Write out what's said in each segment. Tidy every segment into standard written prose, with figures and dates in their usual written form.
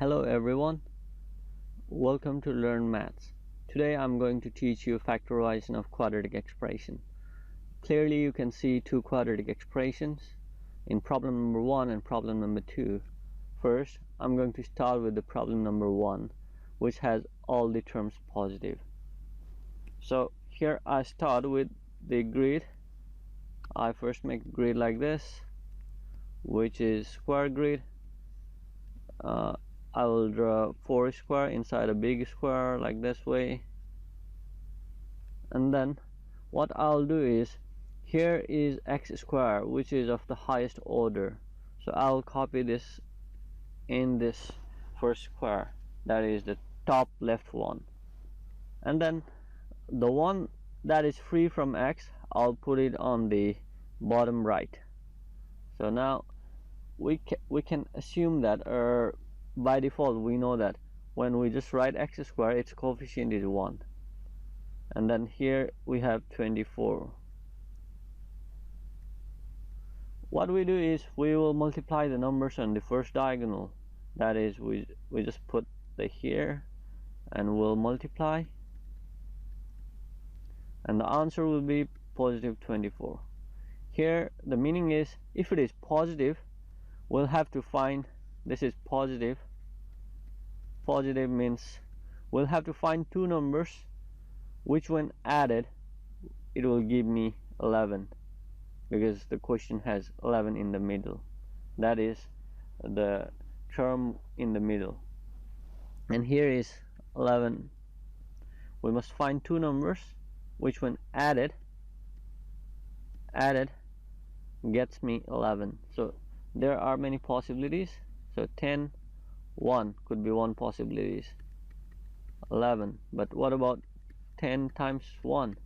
Hello everyone, welcome to Learn Maths. Today I'm going to teach you factorization of quadratic expression. Clearly you can see two quadratic expressions in problem number 1 and problem number 2. First, I'm going to start with the problem number 1, which has all the terms positive. So here I start with the grid. I first make a grid like this, which is square grid. I will draw 4 square inside a big square like this way, and then what I'll do is, here is x square, which is of the highest order, so I'll copy this in this first square, that is the top left one, and then the one that is free from x, I'll put it on the bottom right. So now we can assume that by default we know that when we just write x squared, its coefficient is 1, and then here we have 24. What we do is we will multiply the numbers on the first diagonal, that is we just put the here and we'll multiply, and the answer will be positive 24. Here the meaning is, if it is positive, we'll have to find, this is positive means we'll have to find two numbers which when added it will give me 11, because the question has 11 in the middle, that is the term in the middle, and here is 11. We must find two numbers which when added gets me 11. So there are many possibilities. So 10, 1 could be one possibility, 11, but what about 10 times 1?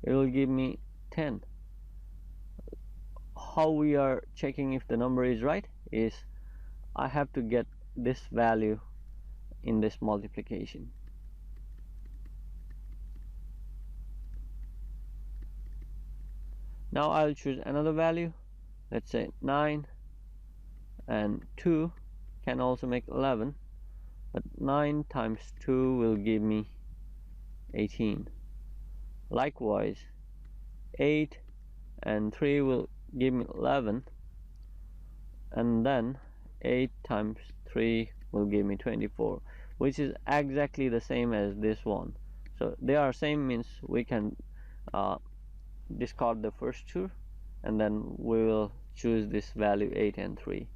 It will give me 10. How we are checking if the number is right is, I have to get this value in this multiplication. Now I'll choose another value, let's say 9, and 2 can also make 11, but 9 times 2 will give me 18. Likewise 8 and 3 will give me 11, and then 8 times 3 will give me 24, which is exactly the same as this one. So they are same means we can discard the first two, and then we will choose this value 8 and 3.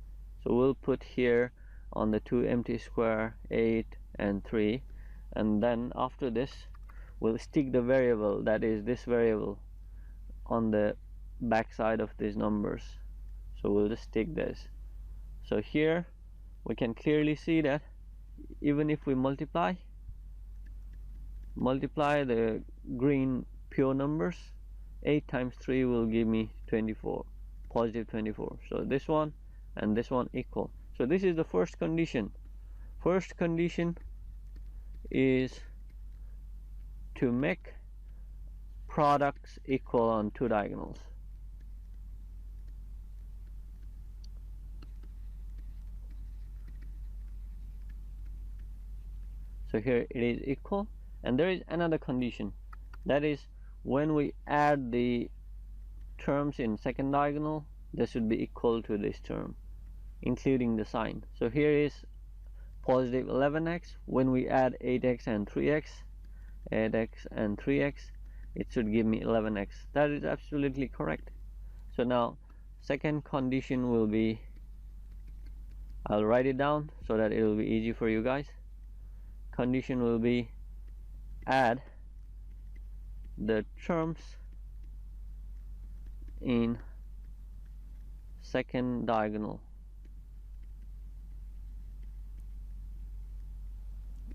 So we'll put here on the two empty square 8 and 3, and then after this we'll stick the variable, that is this variable, on the back side of these numbers. So we'll just stick this. So here we can clearly see that even if we multiply the green pure numbers, 8 times 3 will give me 24, positive 24. So this one and this one equal. So this is the first condition. First condition is to make products equal on two diagonals. So here it is equal, and there is another condition, that is when we add the terms in second diagonal, this should be equal to this term including the sign. So here is positive 11x, when we add 8x and 3x, it should give me 11x. That is absolutely correct. So now second condition will be, I'll write it down so that it will be easy for you guys. Condition will be add the terms in second diagonal.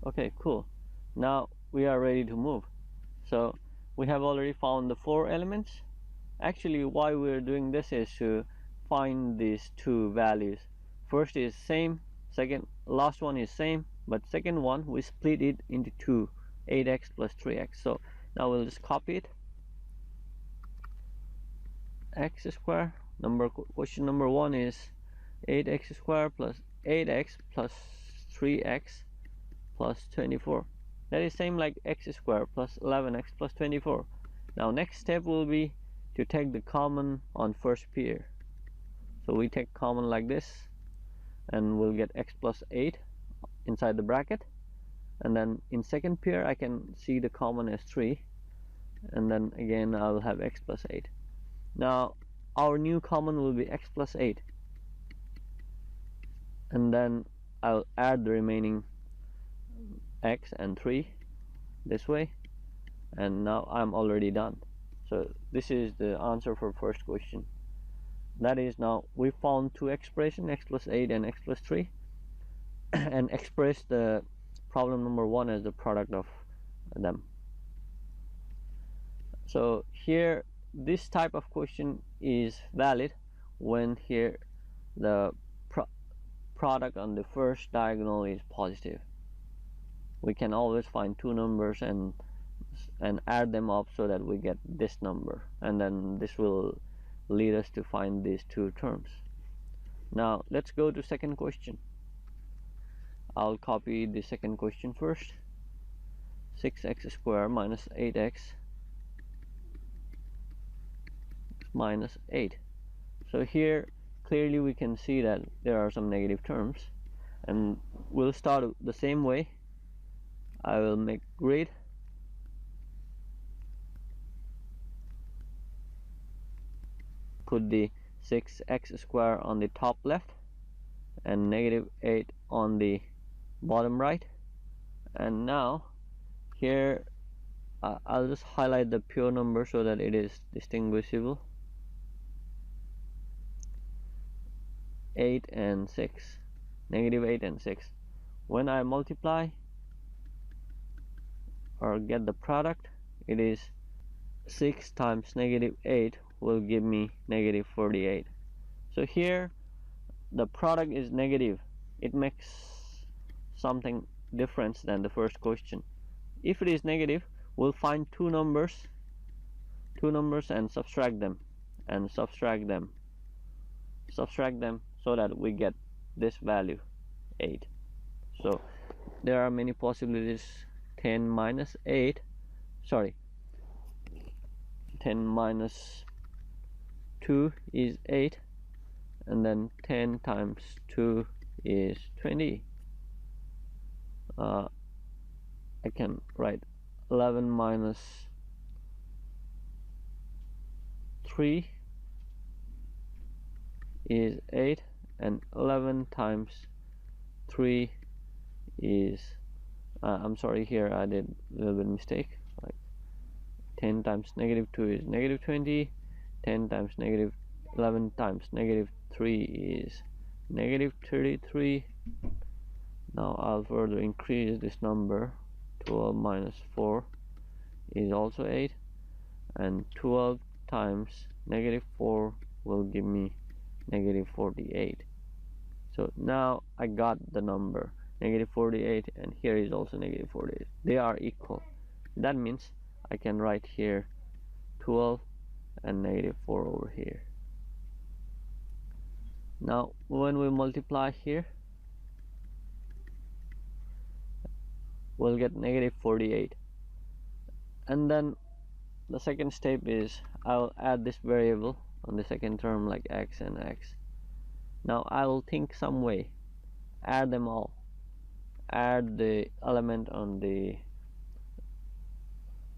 Okay, cool. Now we are ready to move. So we have already found the 4 elements. Actually why we're doing this is to find these two values. First is same, last one is same, but second one we split it into 2, 8x plus 3x. So now we'll just copy it. X square, question number 1 is 8x squared plus 8x plus 3x plus 24. That is same like x squared plus 11x plus 24. Now next step will be to take the common on first pair. So we take common like this, and we'll get x plus 8 inside the bracket. And then in second pair I can see the common as 3, and then again I'll have x plus 8. Now our new common will be x plus 8, and then I'll add the remaining x and 3 this way, and now I'm already done. So this is the answer for first question. That is, now we found two expressions, x plus 8 and x plus 3, and express the problem number 1 as the product of them. So here this type of question is valid when here the product on the first diagonal is positive. We can always find two numbers and add them up so that we get this number, and then this will lead us to find these two terms. Now let's go to second question. I'll copy the second question first. 6x squared minus 8x minus 8. So here clearly we can see that there are some negative terms, and we'll start the same way. I will make grid, put the 6x squared on the top left and negative 8 on the bottom right, and now here I'll just highlight the pure number so that it is distinguishable. 8 and 6, negative 8 and 6. When I multiply or get the product, it is 6 times negative 8 will give me negative 48. So here the product is negative. It makes something different than the first question. If it is negative, we'll find two numbers and subtract them so that we get this value 8. So there are many possibilities. 10 minus 8, sorry, 10 minus 2 is 8, and then 10 times 2 is 20. I can write 11 minus 3 is 8, and 11 times 3 is I'm sorry, here I did a little bit mistake. Like 10 times negative 2 is negative 20. 10 times negative 11 times negative 3 is negative 33. Now I'll further increase this number. 12 minus 4 is also 8, and 12 times negative 4 will give me negative 48. So now I got the number negative 48, and here is also negative 48. They are equal. That means I can write here 12 and negative 4 over here. Now when we multiply here, we'll get negative 48, and then the second step is I'll add this variable on the second term like x and x. Now I will think some way, add them all, add the element on the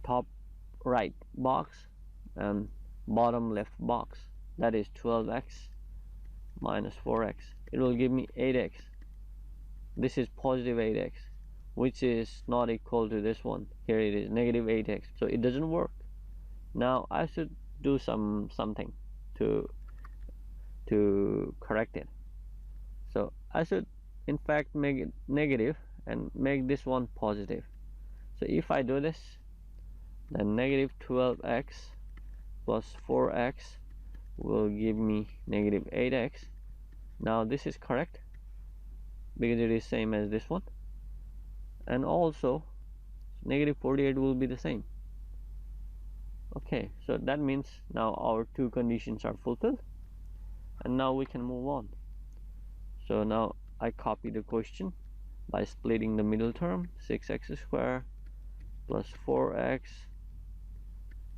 top right box and bottom left box. That is 12x minus 4x. It will give me 8x. This is positive 8x, which is not equal to this one. Here it is negative 8x, so it doesn't work. Now I should do something to correct it. So I should in fact make it negative and make this one positive. So if I do this, then negative 12x plus 4x will give me negative 8x. Now this is correct because it is same as this one, and also negative 48 will be the same. Okay, so that means now our two conditions are fulfilled, and now we can move on. So now I copy the question. by splitting the middle term. 6x squared plus 4x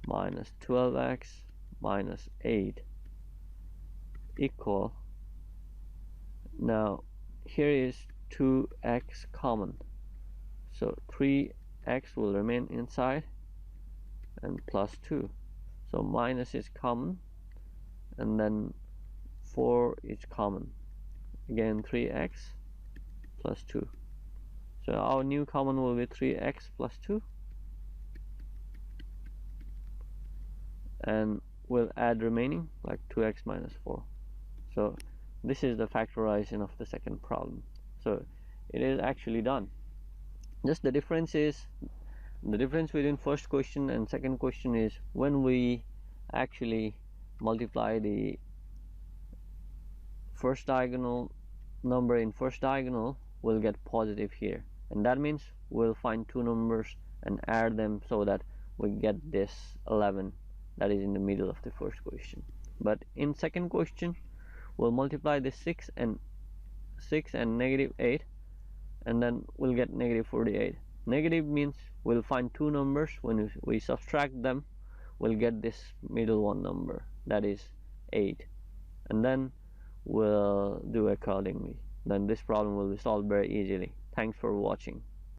minus 12x minus 8 equal, now here is 2x common, so 3x will remain inside and plus 2, so minus is common and then 4 is common, again 3x plus 2, so our new common will be 3x plus 2, and we'll add remaining like 2x minus 4. So this is the factorization of the second problem. So it is actually done. Just the difference between first question and second question is when we actually multiply the first diagonal number in first diagonal, we'll get positive here, and that means we'll find two numbers and add them so that we get this 11 that is in the middle of the first question. But in second question, we'll multiply the 6 and negative 8, and then we'll get negative 48. Negative means we'll find two numbers, when we subtract them we'll get this middle one number, that is 8, and then we'll do accordingly. Then this problem will be solved very easily. Thanks for watching.